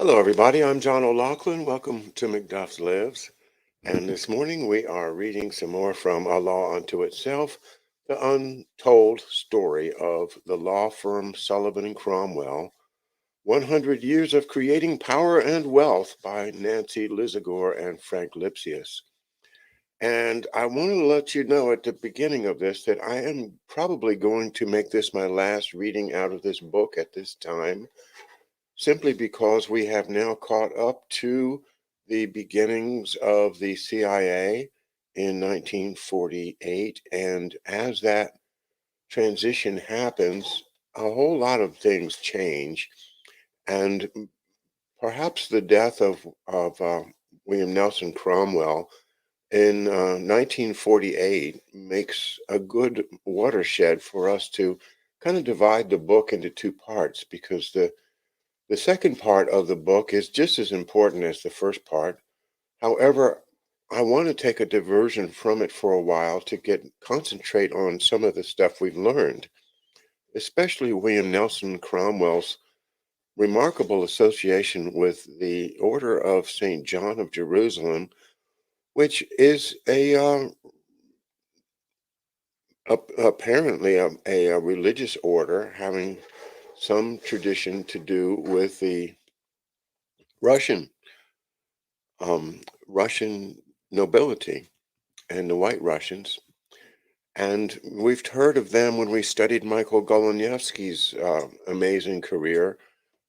Hello, everybody. I'm John O'Loughlin. Welcome to Macduff's Lives. And this morning we are reading some more from A Law Unto Itself, the untold story of the law firm Sullivan and Cromwell, 100 Years of Creating Power and Wealth by Nancy Lizagore and Frank Lipsius. And I want to let you know at the beginning of this that I am probably going to make this my last reading out of this book at this time, simply because we have now caught up to the beginnings of the CIA in 1948. And as that transition happens, a whole lot of things change. And perhaps the death of William Nelson Cromwell in 1948 makes a good watershed for us to kind of divide the book into two parts, because the second part of the book is just as important as the first part. However, I want to take a diversion from it for a while to concentrate on some of the stuff we've learned, especially William Nelson Cromwell's remarkable association with the Order of St. John of Jerusalem, which is apparently a religious order having some tradition to do with the Russian Russian nobility and the White Russians. And we've heard of them when we studied Michael Golonyevsky's amazing career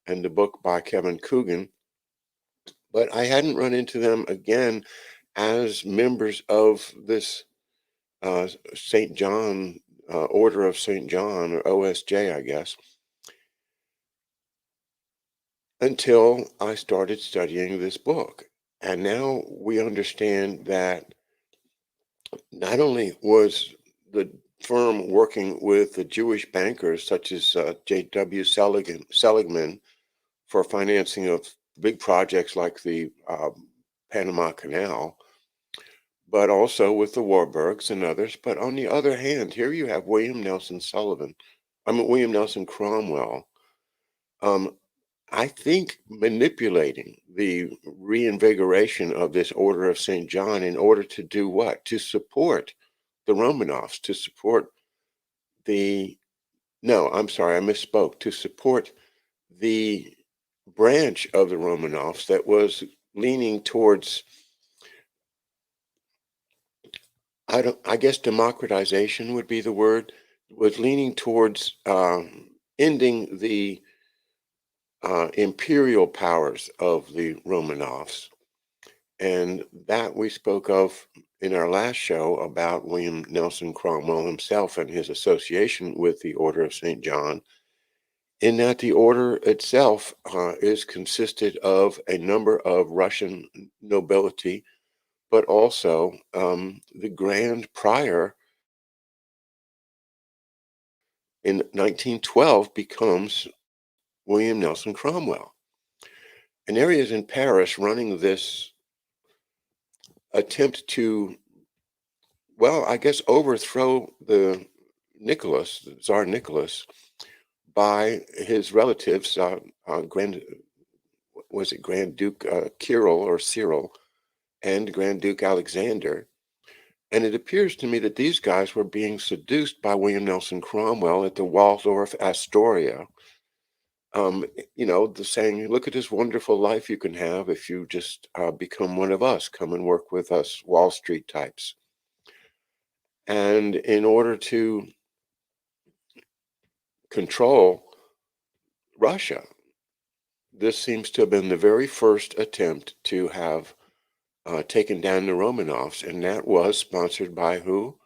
and the book by Kevin Coogan. But I hadn't run into them again as members of this St. John, Order of St. John, or OSJ, I guess, until I started studying this book. And now we understand that not only was the firm working with the Jewish bankers such as J.W. Seligman for financing of big projects like the Panama Canal, but also with the Warburgs and others. But on the other hand, here you have William Nelson Cromwell, um, I think manipulating the reinvigoration of this Order of St. John in order to do what? To support the Romanovs, to support the, no, I'm sorry, I misspoke, to support the branch of the Romanovs that was leaning towards, I guess democratization would be the word, was leaning towards ending the imperial powers of the Romanovs. And that we spoke of in our last show about William Nelson Cromwell himself and his association with the Order of St. John, in that the order itself is consisted of a number of Russian nobility, but also the Grand Prior in 1912 becomes William Nelson Cromwell. And there he is in Paris running this attempt to, well, I guess overthrow the Tsar Nicholas, by his relatives, Grand Duke Kirill or Cyril and Grand Duke Alexander. And it appears to me that these guys were being seduced by William Nelson Cromwell at the Waldorf Astoria. The saying, look at this wonderful life you can have if you just become one of us, come and work with us Wall Street types. And in order to control Russia, this seems to have been the very first attempt to have taken down the Romanovs, and that was sponsored by who?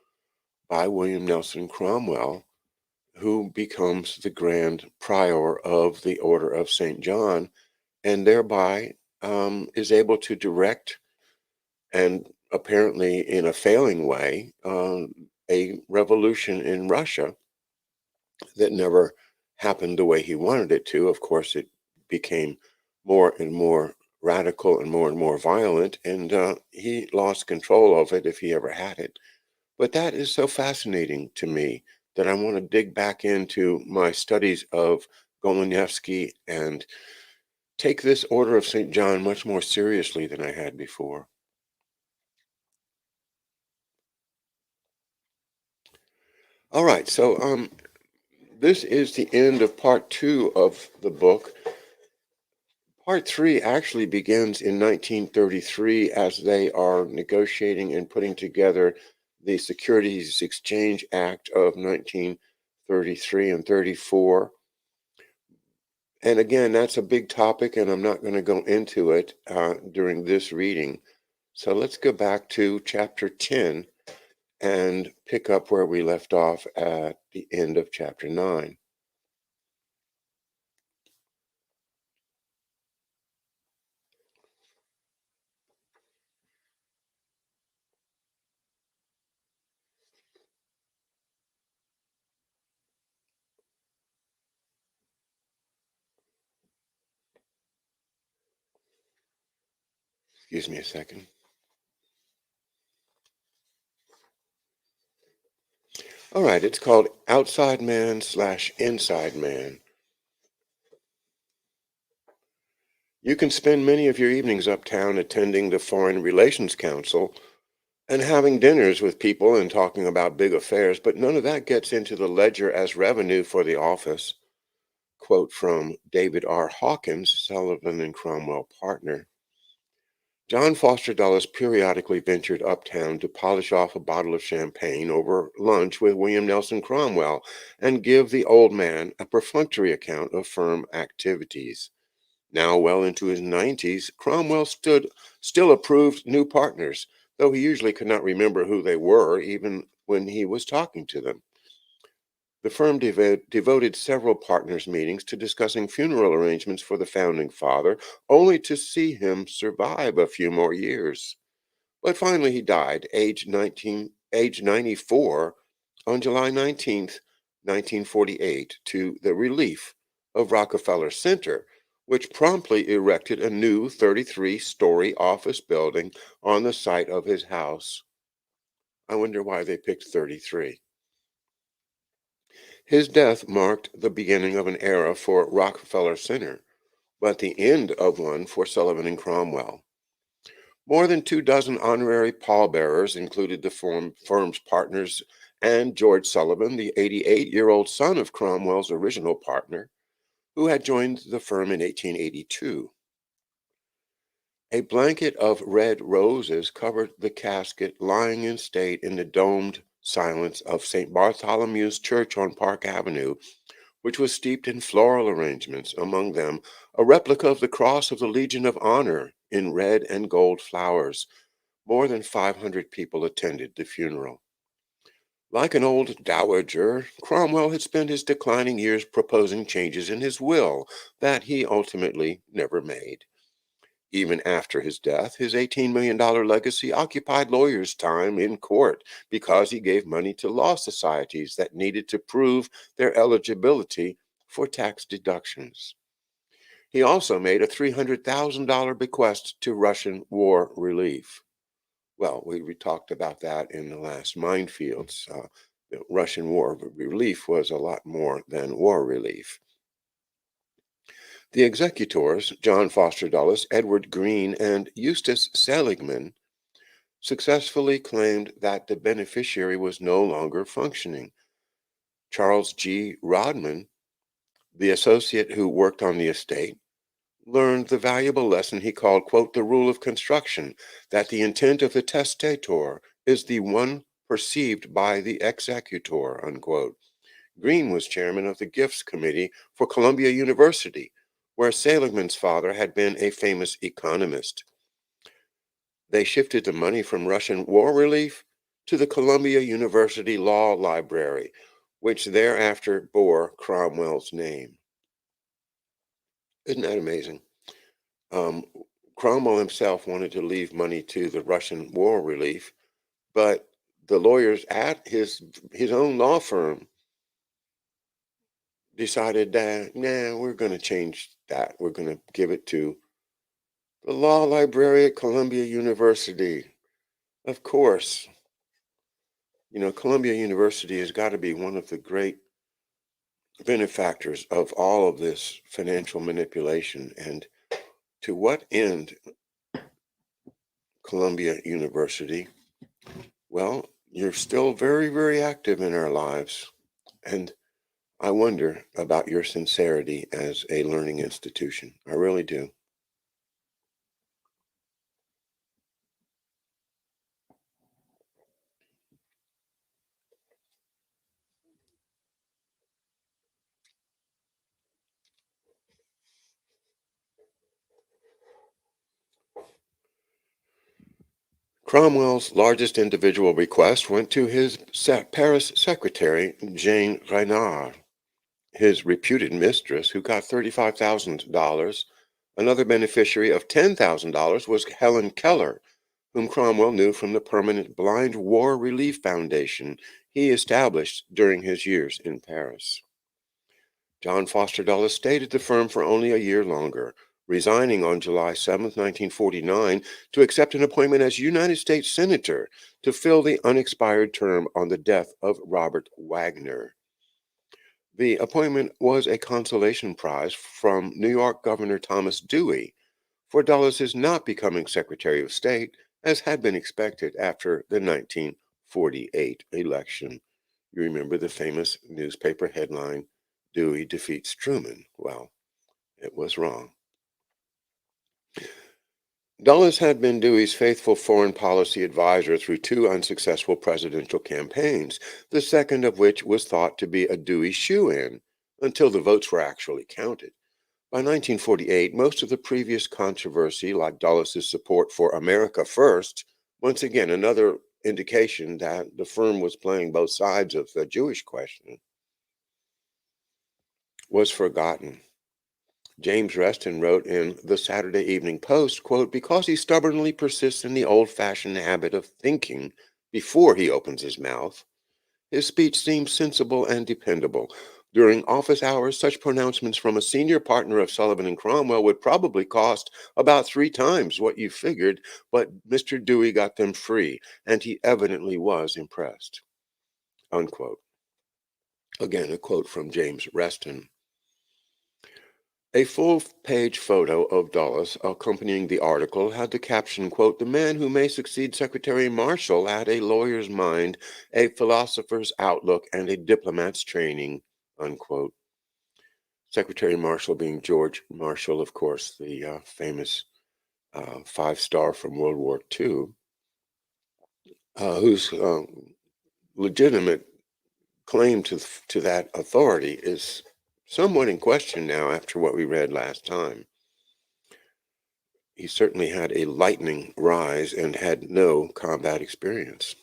By William Nelson Cromwell, who becomes the Grand Prior of the Order of St. John, and thereby is able to direct, and apparently in a failing way, a revolution in Russia that never happened the way he wanted it to. Of course, it became more and more radical and more violent, and he lost control of it if he ever had it. But that is so fascinating to me that I want to dig back into my studies of Golonyevsky and take this Order of St. John much more seriously than I had before. All right, so this is the end of part 2 of the book. Part 3 actually begins in 1933 as they are negotiating and putting together the Securities Exchange Act of 1933 and 34. And again, that's a big topic, and I'm not going to go into it during this reading. So let's go back to chapter 10 and pick up where we left off at the end of chapter 9. Excuse me a second. All right, it's called Outside Man / Inside Man. You can spend many of your evenings uptown attending the Foreign Relations Council and having dinners with people and talking about big affairs, but none of that gets into the ledger as revenue for the office. Quote from David R. Hawkins, Sullivan and Cromwell partner. John Foster Dulles periodically ventured uptown to polish off a bottle of champagne over lunch with William Nelson Cromwell and give the old man a perfunctory account of firm activities. Now well into his 90s, Cromwell still approved new partners, though he usually could not remember who they were even when he was talking to them. The firm devoted several partners' meetings to discussing funeral arrangements for the founding father, only to see him survive a few more years. But finally he died, age 94, on July 19th, 1948, to the relief of Rockefeller Center, which promptly erected a new 33-story office building on the site of his house. I wonder why they picked 33. His death marked the beginning of an era for Rockefeller Center, but the end of one for Sullivan and Cromwell. More than 24 honorary pallbearers included the firm's partners and George Sullivan, the 88-year-old son of Cromwell's original partner, who had joined the firm in 1882. A blanket of red roses covered the casket lying in state in the domed silence of St. Bartholomew's Church on Park Avenue, which was steeped in floral arrangements, among them a replica of the Cross of the Legion of Honor in red and gold flowers. More than 500 people attended the funeral. Like an old dowager, Cromwell had spent his declining years proposing changes in his will that he ultimately never made. Even after his death, his $18 million legacy occupied lawyers' time in court because he gave money to law societies that needed to prove their eligibility for tax deductions. He also made a $300,000 bequest to Russian war relief. Well, we talked about that in the last minefields. The Russian war relief was a lot more than war relief. The executors, John Foster Dulles, Edward Green, and Eustace Seligman, successfully claimed that the beneficiary was no longer functioning. Charles G. Rodman, the associate who worked on the estate, learned the valuable lesson he called, quote, the rule of construction, that the intent of the testator is the one perceived by the executor, unquote. Green was chairman of the Gifts Committee for Columbia University, where Seligman's father had been a famous economist. They shifted the money from Russian war relief to the Columbia University Law Library, which thereafter bore Cromwell's name. Isn't that amazing? Um, Cromwell himself wanted to leave money to the Russian war relief, but the lawyers at his own law firm decided that, nah, we're going to change that. We're going to give it to the law library at Columbia University. Of course, Columbia University has got to be one of the great benefactors of all of this financial manipulation. And To what end, Columbia University? Well, you're still very, very active in our lives. And I wonder about your sincerity as a learning institution. I really do. Cromwell's largest individual bequest went to his Paris secretary, Jane Reynard, his reputed mistress, who got $35,000. Another beneficiary of $10,000 was Helen Keller, whom Cromwell knew from the permanent Blind War Relief Foundation he established during his years in Paris. John Foster Dulles stayed at the firm for only a year longer, resigning on July 7, 1949, to accept an appointment as United States Senator to fill the unexpired term on the death of Robert Wagner. The appointment was a consolation prize from New York Governor Thomas Dewey for Dulles' not becoming Secretary of State, as had been expected after the 1948 election. You remember the famous newspaper headline, Dewey defeats Truman. Well, it was wrong. Dulles had been Dewey's faithful foreign policy advisor through two unsuccessful presidential campaigns, the second of which was thought to be a Dewey shoe-in until the votes were actually counted. By 1948, most of the previous controversy, like Dulles' support for America First, once again another indication that the firm was playing both sides of the Jewish question, was forgotten. James Reston wrote in the Saturday Evening Post, quote, because he stubbornly persists in the old-fashioned habit of thinking before he opens his mouth, his speech seems sensible and dependable. During office hours, such pronouncements from a senior partner of Sullivan and Cromwell would probably cost about 3 times what you figured, but Mr. Dewey got them free, and he evidently was impressed. Unquote. Again, a quote from James Reston. A full-page photo of Dulles accompanying the article had the caption, quote, the man who may succeed Secretary Marshall had a lawyer's mind, a philosopher's outlook, and a diplomat's training, unquote. Secretary Marshall being George Marshall, of course, the famous five-star from World War II, whose legitimate claim to that authority is somewhat in question now after what we read last time. He certainly had a lightning rise and had no combat experience.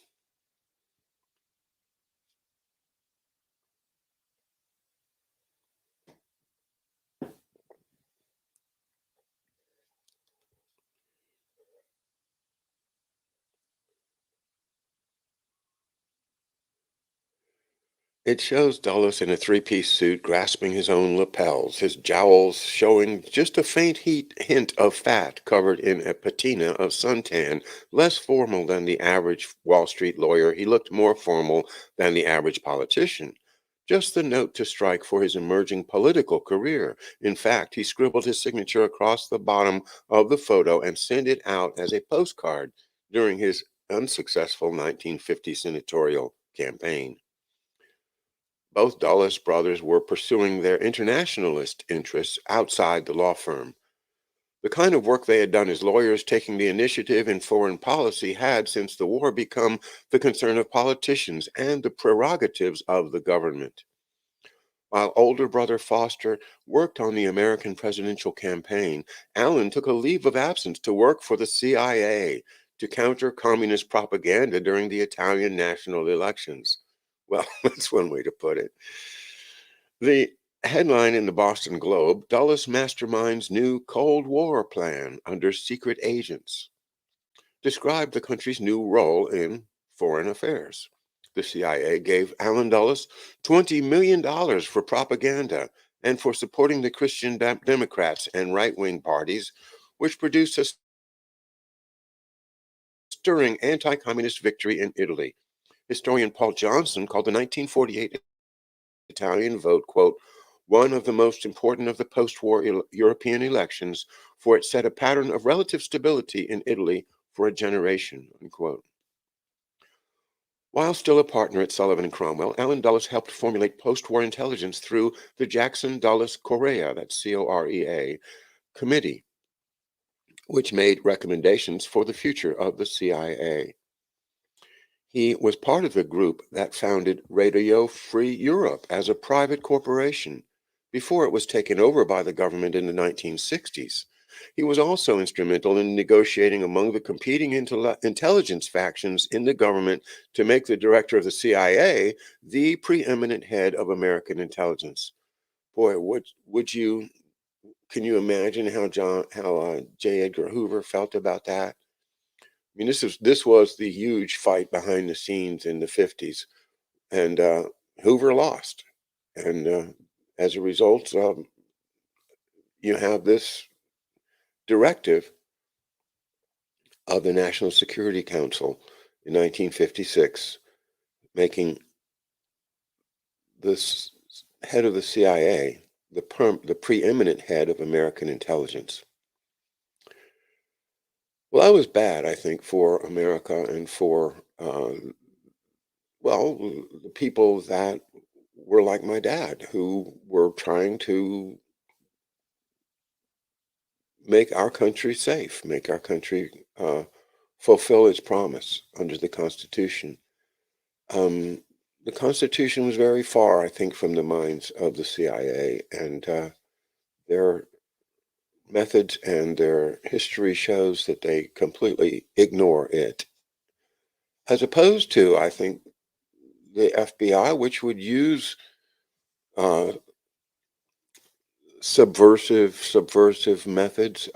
It shows Dulles in a three-piece suit grasping his own lapels, his jowls showing just a faint hint of fat covered in a patina of suntan. Less formal than the average Wall Street lawyer, he looked more formal than the average politician. Just the note to strike for his emerging political career. In fact, he scribbled his signature across the bottom of the photo and sent it out as a postcard during his unsuccessful 1950 senatorial campaign. Both Dulles brothers were pursuing their internationalist interests outside the law firm. The kind of work they had done as lawyers taking the initiative in foreign policy had, since the war, become the concern of politicians and the prerogatives of the government. While older brother Foster worked on the American presidential campaign, Allen took a leave of absence to work for the CIA to counter communist propaganda during the Italian national elections. Well, that's one way to put it. The headline in the Boston Globe, Dulles masterminds new Cold War plan under secret agents, described the country's new role in foreign affairs. The CIA gave Allen Dulles $20 million for propaganda and for supporting the Christian Democrats and right-wing parties, which produced a stirring anti-communist victory in Italy. Historian Paul Johnson called the 1948 Italian vote, quote, one of the most important of the post-war European elections, for it set a pattern of relative stability in Italy for a generation, unquote. While still a partner at Sullivan and Cromwell, Allen Dulles helped formulate post-war intelligence through the Jackson-Dulles Correa, that's C-O-R-E-A, committee, which made recommendations for the future of the CIA. He was part of the group that founded Radio Free Europe as a private corporation before it was taken over by the government in the 1960s. He was also instrumental in negotiating among the competing intelligence factions in the government to make the director of the CIA the preeminent head of American intelligence. Boy, can you imagine how J. Edgar Hoover felt about that? I mean, this was the huge fight behind the scenes in the 50s, and Hoover lost. And as a result, you have this directive of the National Security Council in 1956, making this head of the CIA the preeminent head of American intelligence. Well, that was bad, I think, for America and for, the people that were like my dad, who were trying to make our country safe, make our country fulfill its promise under the Constitution. The Constitution was very far, I think, from the minds of the CIA, and their methods and their history shows that they completely ignore it. As opposed to, I think, the FBI, which would use uh, subversive methods,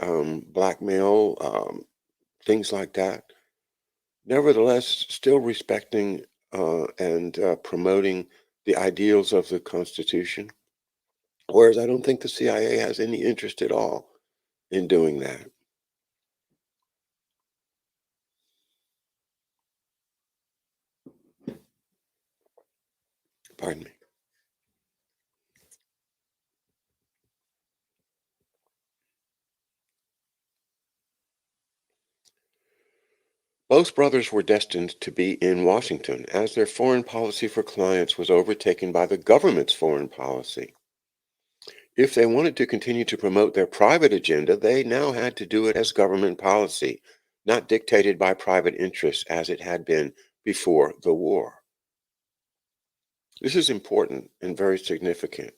blackmail, things like that. Nevertheless, still respecting and promoting the ideals of the Constitution. Whereas I don't think the CIA has any interest at all in doing that. Pardon me. Both brothers were destined to be in Washington, as their foreign policy for clients was overtaken by the government's foreign policy. If they wanted to continue to promote their private agenda, they now had to do it as government policy, not dictated by private interests as it had been before the war. This is important and very significant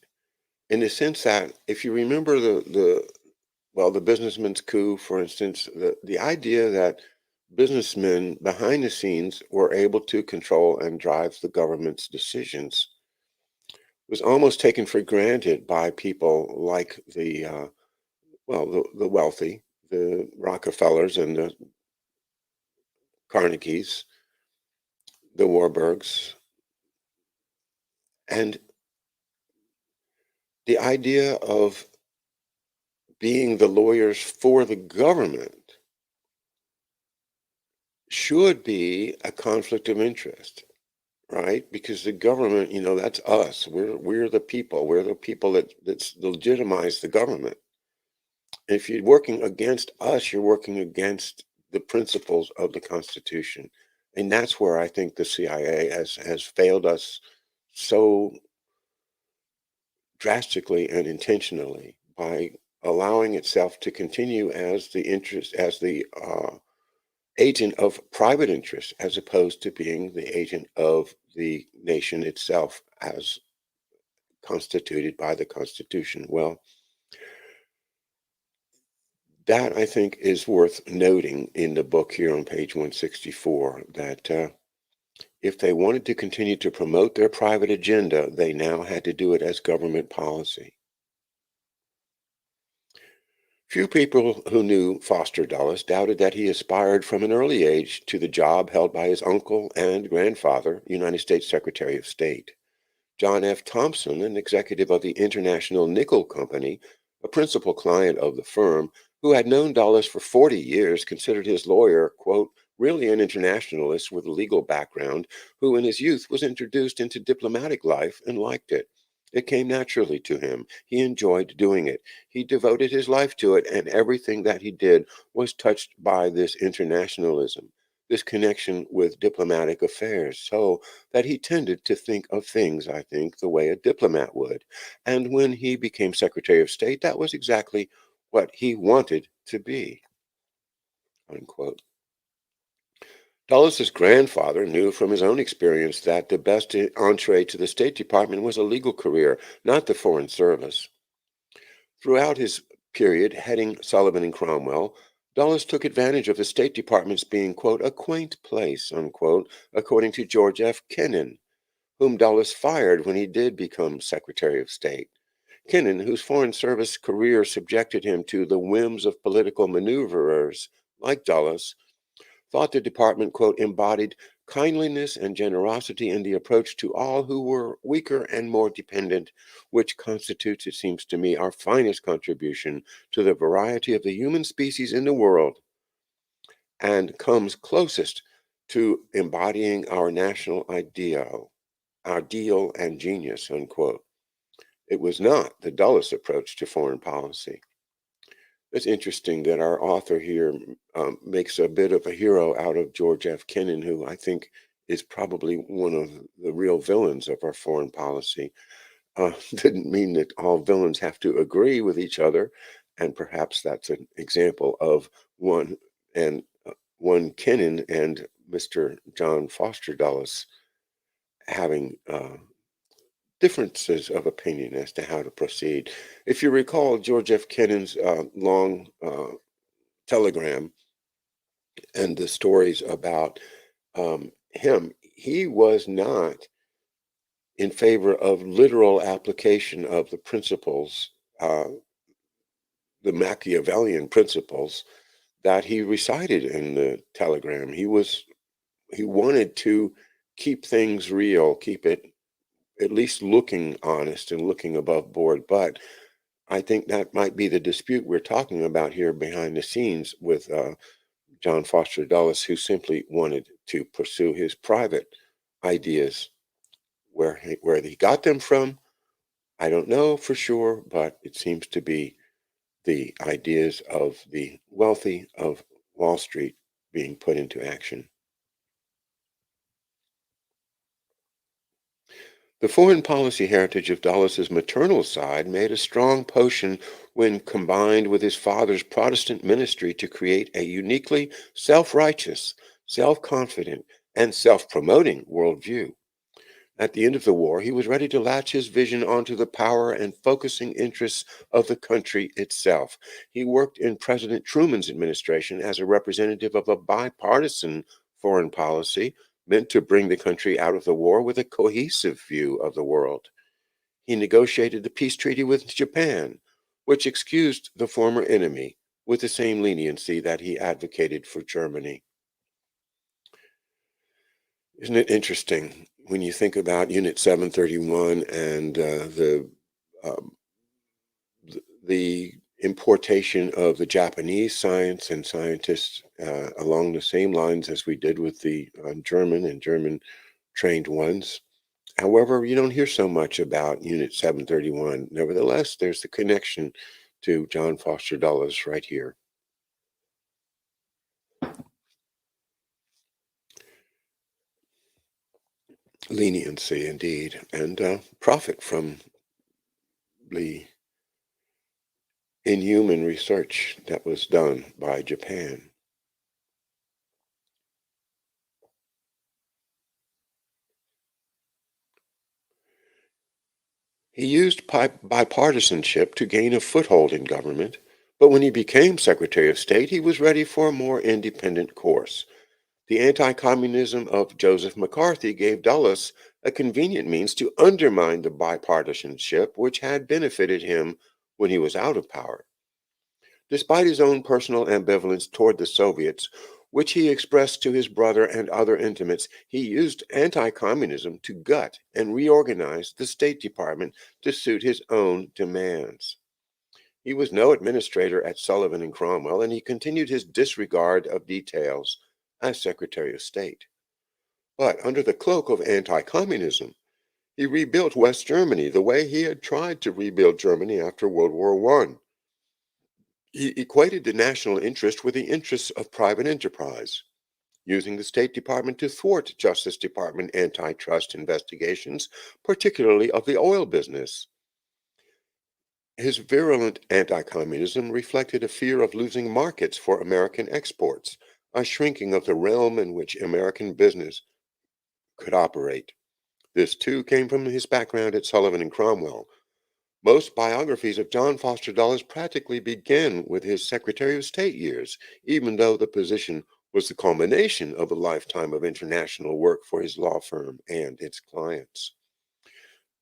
in the sense that if you remember the businessman's coup, for instance, the idea that businessmen behind the scenes were able to control and drive the government's decisions was almost taken for granted by people like the wealthy, the Rockefellers and the Carnegies, the Warburgs, and the idea of being the lawyers for the government should be a conflict of interest, right? Because the government, that's us. We're the people. We're the people that legitimize the government. If you're working against us, you're working against the principles of the Constitution. And that's where I think the CIA has failed us so drastically and intentionally by allowing itself to continue as the agent of private interest, as opposed to being the agent of the nation itself as constituted by the Constitution. Well, that I think is worth noting in the book here on page 164, that if they wanted to continue to promote their private agenda, they now had to do it as government policy. Few people who knew Foster Dulles doubted that he aspired from an early age to the job held by his uncle and grandfather, United States Secretary of State. John F. Thompson, an executive of the International Nickel Company, a principal client of the firm, who had known Dulles for 40 years, considered his lawyer, quote, really an internationalist with a legal background, who in his youth was introduced into diplomatic life and liked it. It came naturally to him. He enjoyed doing it. He devoted his life to it, and everything that he did was touched by this internationalism, this connection with diplomatic affairs, so that he tended to think of things, I think, the way a diplomat would. And when he became Secretary of State, that was exactly what he wanted to be. Unquote. Dulles' grandfather knew from his own experience that the best entree to the State Department was a legal career, not the Foreign Service. Throughout his period heading Sullivan and Cromwell, Dulles took advantage of the State Department's being, quote, a quaint place, unquote, according to George F. Kennan, whom Dulles fired when he did become Secretary of State. Kennan, whose Foreign Service career subjected him to the whims of political maneuverers like Dulles, thought the department, quote, embodied kindliness and generosity in the approach to all who were weaker and more dependent, which constitutes, it seems to me, our finest contribution to the variety of the human species in the world and comes closest to embodying our national ideal and genius, unquote. It was not the dullest approach to foreign policy. It's interesting that our author here makes a bit of a hero out of George F. Kennan, who I think is probably one of the real villains of our foreign policy. Didn't mean that all villains have to agree with each other, and perhaps that's an example of one and one Kennan and Mr. John Foster Dulles having differences of opinion as to how to proceed. If you recall George F. Kennan's long telegram and the stories about him, he was not in favor of literal application of the principles, the Machiavellian principles that he recited in the telegram. He wanted to keep things real, keep it at least looking honest and looking above board. But I think that might be the dispute we're talking about here behind the scenes with John Foster Dulles, who simply wanted to pursue his private ideas. Where he got them from, I don't know for sure, but it seems to be the ideas of the wealthy of Wall Street being put into action. The foreign policy heritage of Dulles' maternal side made a strong potion when combined with his father's Protestant ministry to create a uniquely self-righteous, self-confident, and self-promoting worldview. At the end of the war, he was ready to latch his vision onto the power and focusing interests of the country itself. He worked in President Truman's administration as a representative of a bipartisan foreign policy meant to bring the country out of the war with a cohesive view of the world. He negotiated the peace treaty with Japan, which excused the former enemy with the same leniency that he advocated for Germany. Isn't it interesting when you think about Unit 731 and um, the importation of the Japanese science and scientists along the same lines as we did with the German and German trained ones? However, you don't hear so much about Unit 731. Nevertheless, there's the connection to John Foster Dulles right here. Leniency, indeed, and profit from the inhuman research that was done by Japan. He used bipartisanship to gain a foothold in government, but when he became Secretary of State, he was ready for a more independent course. The anti-communism of Joseph McCarthy gave Dulles a convenient means to undermine the bipartisanship which had benefited him when he was out of power. Despite his own personal ambivalence toward the Soviets, which he expressed to his brother and other intimates, he used anti-communism to gut and reorganize the State Department to suit his own demands. He was no administrator at Sullivan and Cromwell, and he continued his disregard of details as Secretary of State. But under the cloak of anti-communism, He rebuilt West Germany the way he had tried to rebuild Germany after World War I. He equated the national interest with the interests of private enterprise, using the State Department to thwart Justice Department antitrust investigations, particularly of the oil business. His virulent anti-communism reflected a fear of losing markets for American exports, a shrinking of the realm in which American business could operate. This too came from his background at Sullivan and Cromwell. Most biographies of John Foster Dulles practically begin with his Secretary of State years, even though the position was the culmination of a lifetime of international work for his law firm and its clients.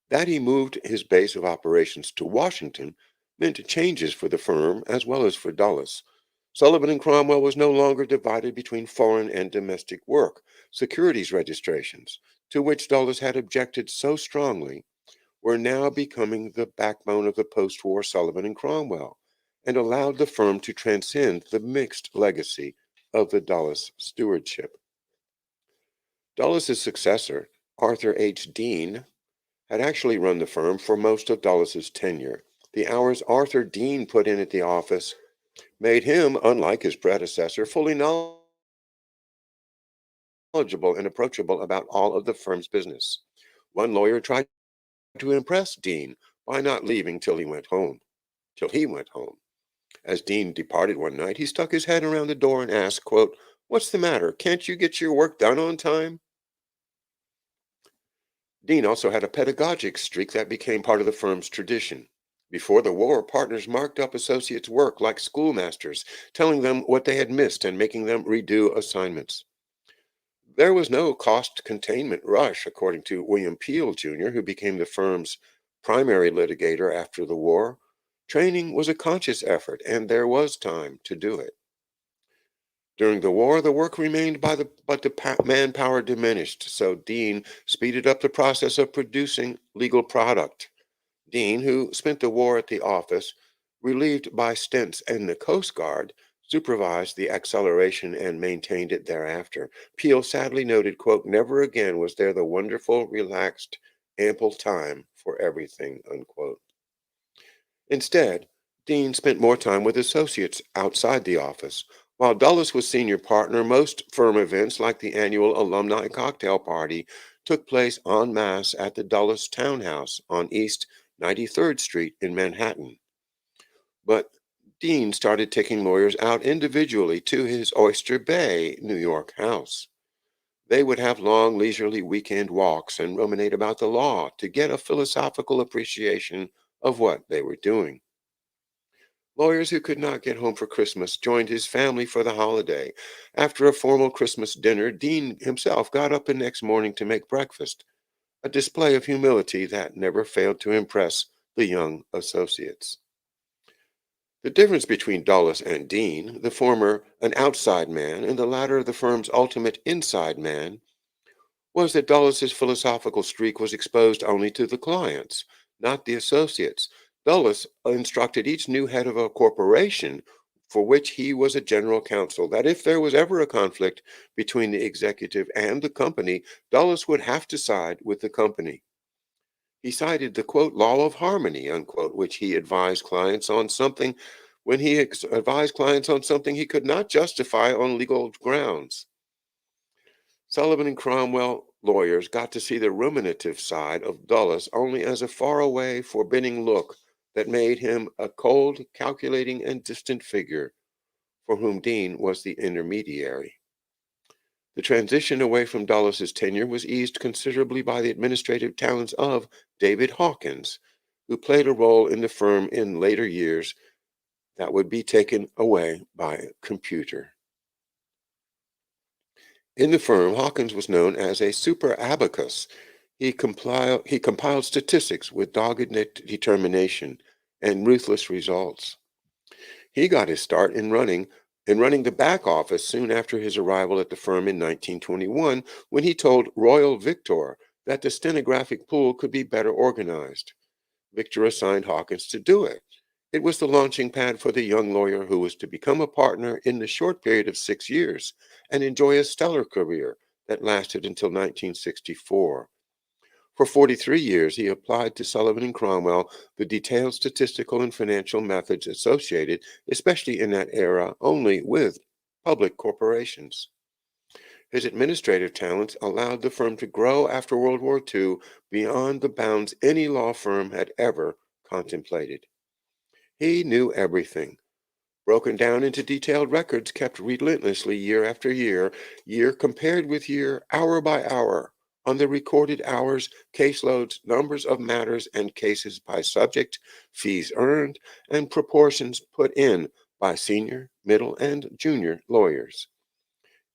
That he moved his base of operations to Washington meant changes for the firm as well as for Dulles. Sullivan and Cromwell was no longer divided between foreign and domestic work. Securities registrations, to which Dulles had objected so strongly, were now becoming the backbone of the post-war Sullivan and Cromwell, and allowed the firm to transcend the mixed legacy of the Dulles stewardship. Dulles' successor, Arthur H. Dean, had actually run the firm for most of Dulles' tenure. The hours Arthur Dean put in at the office made him, unlike his predecessor, fully knowledgeable and approachable about all of the firm's business. One lawyer tried to impress Dean by not leaving till he went home. As Dean departed one night, he stuck his head around the door and asked, quote, "What's the matter? Can't you get your work done on time?" Dean also had a pedagogic streak that became part of the firm's tradition. Before the war, partners marked up associates' work like schoolmasters, telling them what they had missed and making them redo assignments. There was no cost containment rush, according to William Peel, Jr., who became the firm's primary litigator after the war. Training was a conscious effort, and there was time to do it. During the war, the work remained but the manpower diminished, so Dean speeded up the process of producing legal product. Dean, who spent the war at the office, relieved by stints in the Coast Guard, supervised the acceleration and maintained it thereafter. Peel sadly noted, quote, "Never again was there the wonderful, relaxed, ample time for everything," unquote. Instead, Dean spent more time with associates outside the office. While Dulles was senior partner, most firm events like the annual alumni cocktail party took place en masse at the Dulles Townhouse on East 93rd Street in Manhattan. But Dean started taking lawyers out individually to his Oyster Bay, New York house. They would have long, leisurely weekend walks and ruminate about the law to get a philosophical appreciation of what they were doing. Lawyers who could not get home for Christmas joined his family for the holiday. After a formal Christmas dinner, Dean himself got up the next morning to make breakfast, a display of humility that never failed to impress the young associates. The difference between Dulles and Dean, the former an outside man and the latter the firm's ultimate inside man, was that Dulles' philosophical streak was exposed only to the clients, not the associates. Dulles instructed each new head of a corporation for which he was a general counsel that if there was ever a conflict between the executive and the company, Dulles would have to side with the company. He cited the, quote, law of harmony, unquote, which he advised clients on something when he advised clients on something he could not justify on legal grounds. Sullivan and Cromwell lawyers got to see the ruminative side of Dulles only as a faraway, forbidding look that made him a cold, calculating, and distant figure for whom Dean was the intermediary. The transition away from Dulles' tenure was eased considerably by the administrative talents of David Hawkins, who played a role in the firm in later years that would be taken away by a computer. In the firm, Hawkins was known as a super abacus. He compiled statistics with dogged determination and ruthless results. He got his start in running the back office soon after his arrival at the firm in 1921 when he told Royal Victor that the stenographic pool could be better organized. Victor assigned Hawkins to do it. It was the launching pad for the young lawyer who was to become a partner in the short period of 6 years and enjoy a stellar career that lasted until 1964. For 43 years, he applied to Sullivan and Cromwell the detailed statistical and financial methods associated, especially in that era, only with public corporations. His administrative talents allowed the firm to grow after World War II beyond the bounds any law firm had ever contemplated. He knew everything, broken down into detailed records kept relentlessly year after year, year compared with year, hour by hour, on the recorded hours, caseloads, numbers of matters and cases by subject, fees earned, and proportions put in by senior, middle, and junior lawyers.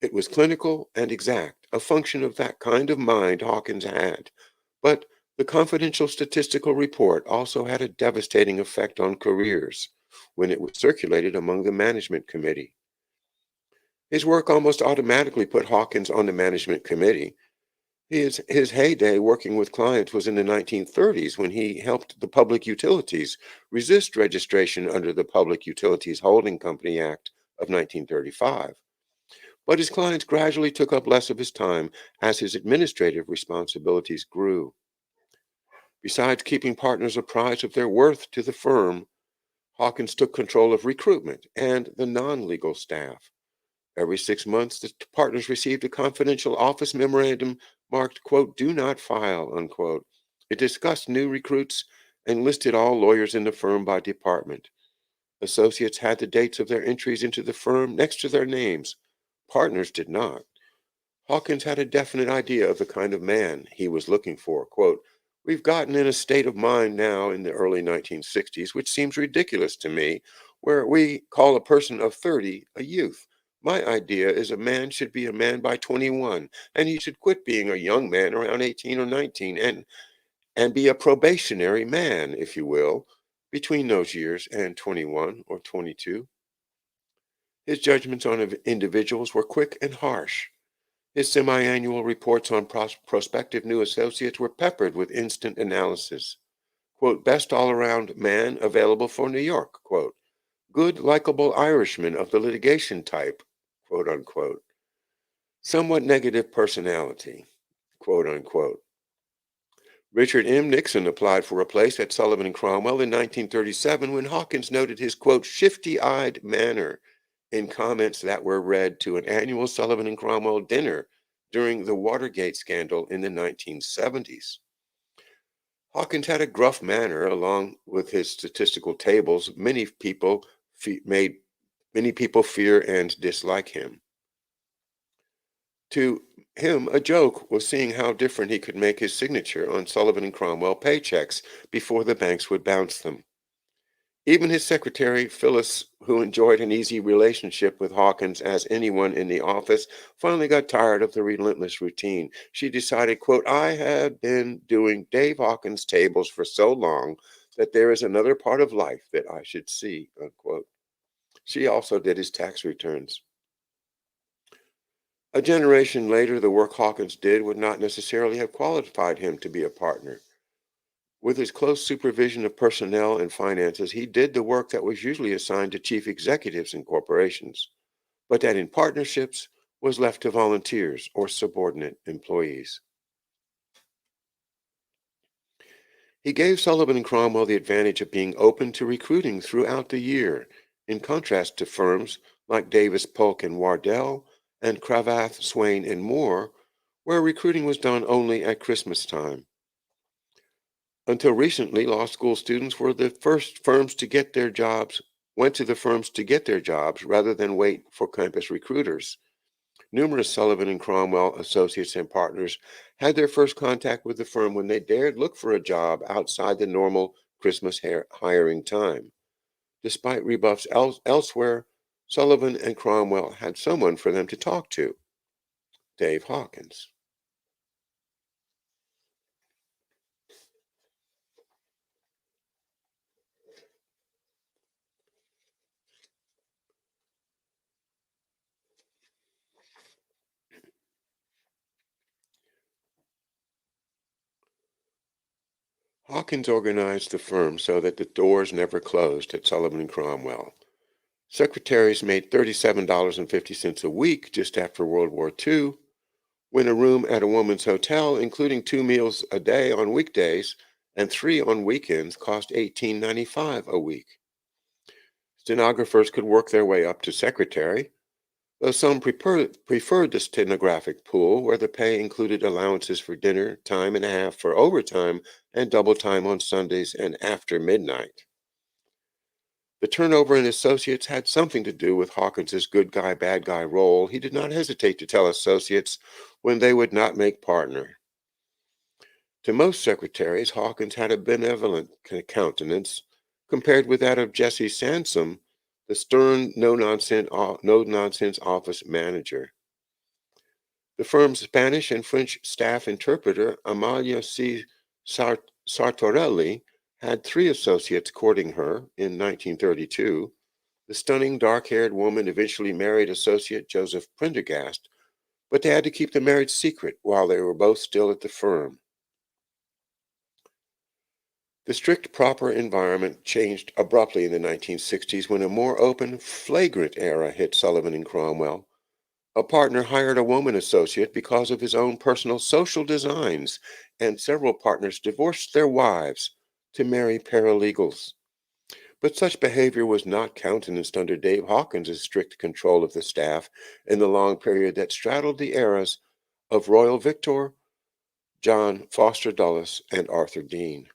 It was clinical and exact, a function of that kind of mind Hawkins had. But the confidential statistical report also had a devastating effect on careers when it was circulated among the management committee. His work almost automatically put Hawkins on the management committee. His heyday working with clients was in the 1930s when he helped the Public Utilities resist registration under the Public Utilities Holding Company Act of 1935. But his clients gradually took up less of his time as his administrative responsibilities grew. Besides keeping partners apprised of their worth to the firm, Hawkins took control of recruitment and the non-legal staff. Every 6 months, the partners received a confidential office memorandum marked, quote, "Do not file," unquote. It discussed new recruits and listed all lawyers in the firm by department. Associates had the dates of their entries into the firm next to their names. Partners did not. Hawkins had a definite idea of the kind of man he was looking for. Quote, "We've gotten in a state of mind now in the early 1960s, which seems ridiculous to me, where we call a person of 30 a youth. My idea is a man should be a man by 21, and he should quit being a young man around 18 or 19 and be a probationary man, if you will, between those years and 21 or 22. His judgments on individuals were quick and harsh. His semi-annual reports on prospective new associates were peppered with instant analysis. Quote, "Best all-around man available for New York," quote, "Good, likable Irishman of the litigation type," quote unquote, "Somewhat negative personality," quote unquote. Richard M. Nixon applied for a place at Sullivan and Cromwell in 1937 when Hawkins noted his, quote, "shifty-eyed manner" in comments that were read to an annual Sullivan and Cromwell dinner during the Watergate scandal in the 1970s. Hawkins had a gruff manner along with his statistical tables. Made many people fear and dislike him. To him, a joke was seeing how different he could make his signature on Sullivan and Cromwell paychecks before the banks would bounce them. Even his secretary, Phyllis, who enjoyed an easy relationship with Hawkins as anyone in the office, finally got tired of the relentless routine. She decided, quote, "I had been doing Dave Hawkins' tables for so long that there is another part of life that I should see," unquote. She also did his tax returns. A generation later, the work Hawkins did would not necessarily have qualified him to be a partner. With his close supervision of personnel and finances, he did the work that was usually assigned to chief executives in corporations, but that in partnerships was left to volunteers or subordinate employees. He gave Sullivan and Cromwell the advantage of being open to recruiting throughout the year, in contrast to firms like Davis, Polk, and Wardell, and Cravath, Swain, and Moore, where recruiting was done only at Christmas time. Until recently, law school students were the first firms to get their jobs, went to the firms to get their jobs rather than wait for campus recruiters. Numerous Sullivan and Cromwell associates and partners had their first contact with the firm when they dared look for a job outside the normal Christmas hiring time. Despite rebuffs elsewhere, Sullivan and Cromwell had someone for them to talk to, Dave Hawkins. Hawkins organized the firm so that the doors never closed at Sullivan and Cromwell. Secretaries made $37.50 a week just after World War II, when a room at a woman's hotel, including 2 meals a day on weekdays and 3 on weekends, cost $18.95 a week. Stenographers could work their way up to secretary, though some preferred the stenographic pool, where the pay included allowances for dinner, time and a half for overtime, and double time on Sundays and after midnight. The turnover in associates had something to do with Hawkins's good guy, bad guy role. He did not hesitate to tell associates when they would not make partner. To most secretaries, Hawkins had a benevolent countenance compared with that of Jesse Sansom, the stern, no-nonsense office manager. The firm's Spanish and French staff interpreter, Amalia C. Sartorelli, had 3 associates courting her in 1932. The stunning dark-haired woman eventually married associate Joseph Prendergast, but they had to keep the marriage secret while they were both still at the firm. The strict proper environment changed abruptly in the 1960s when a more open, flagrant era hit Sullivan and Cromwell. A partner hired a woman associate because of his own personal social designs, and several partners divorced their wives to marry paralegals. But such behavior was not countenanced under Dave Hawkins' strict control of the staff in the long period that straddled the eras of Royal Victor, John Foster Dulles, and Arthur Dean.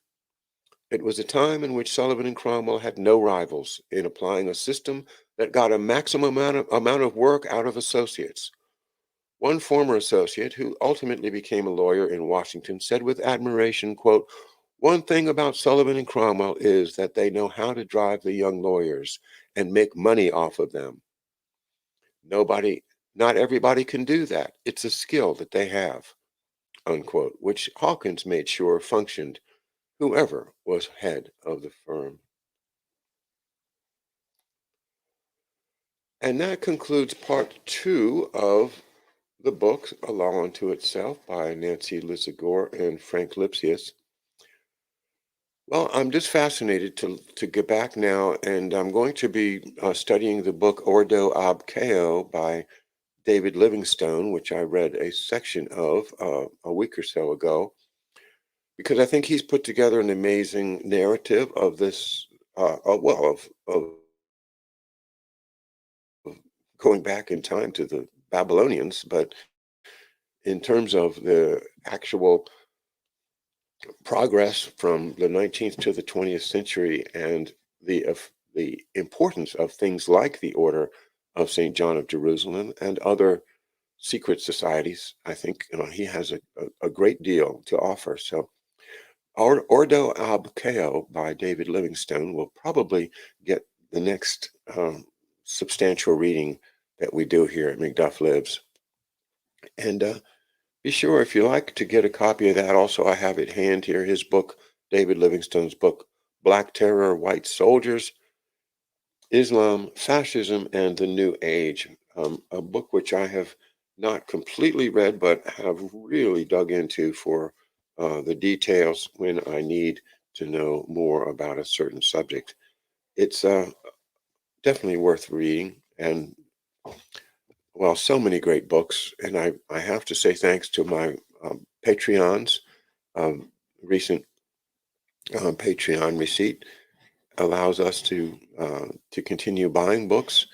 It was a time in which Sullivan and Cromwell had no rivals in applying a system that got a maximum amount of work out of associates. One former associate, who ultimately became a lawyer in Washington, said with admiration, quote, "One thing about Sullivan and Cromwell is that they know how to drive the young lawyers and make money off of them. Not everybody can do that. It's a skill that they have," unquote, which Hawkins made sure functioned whoever was head of the firm. And that concludes part 2 of the book, A Law Unto Itself, by Nancy Lizagore and Frank Lipsius. Well, I'm just fascinated to get back now, and I'm going to be studying the book Ordo ab Chao by David Livingstone, which I read a section of a week or so ago, because I think he's put together an amazing narrative of this, of going back in time to the Babylonians, but in terms of the actual progress from the 19th to the 20th century and the importance of things like the Order of St. John of Jerusalem and other secret societies, I think he has a great deal to offer. So Ordo ab Chao by David Livingstone will probably get the next substantial reading that we do here at Macduff Lives. And be sure, if you like, to get a copy of that. Also, I have at hand here his book, David Livingstone's book, Black Terror, White Soldiers, Islam, Fascism, and the New Age, a book which I have not completely read, but have really dug into for the details when I need to know more about a certain subject. It's definitely worth reading, and well, so many great books. And I have to say thanks to my Patreons. Recent Patreon receipt allows us to continue buying books.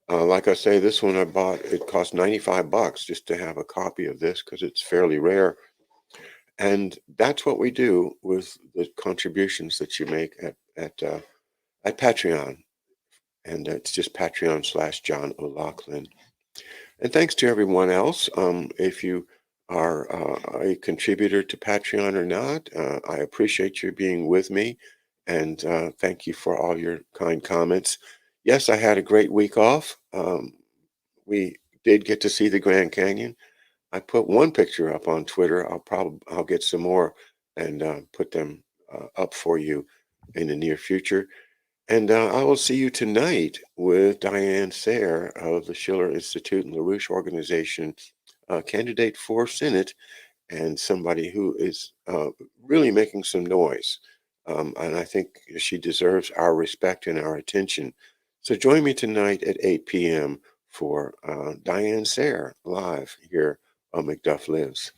Like I say, this one I bought, it cost $95 just to have a copy of this because it's fairly rare. And that's what we do with the contributions that you make at Patreon. And it's just Patreon/John O'Loughlin. And thanks to everyone else. If you are a contributor to Patreon or not, I appreciate you being with me. And thank you for all your kind comments. Yes, I had a great week off. We did get to see the Grand Canyon. I put one picture up on Twitter. I'll get some more and put them up for you in the near future. And I will see you tonight with Diane Sayre of the Schiller Institute and LaRouche Organization, candidate for Senate and somebody who is really making some noise. And I think she deserves our respect and our attention. So join me tonight at 8 p.m. for Diane Sayre live here on Macduff Lives.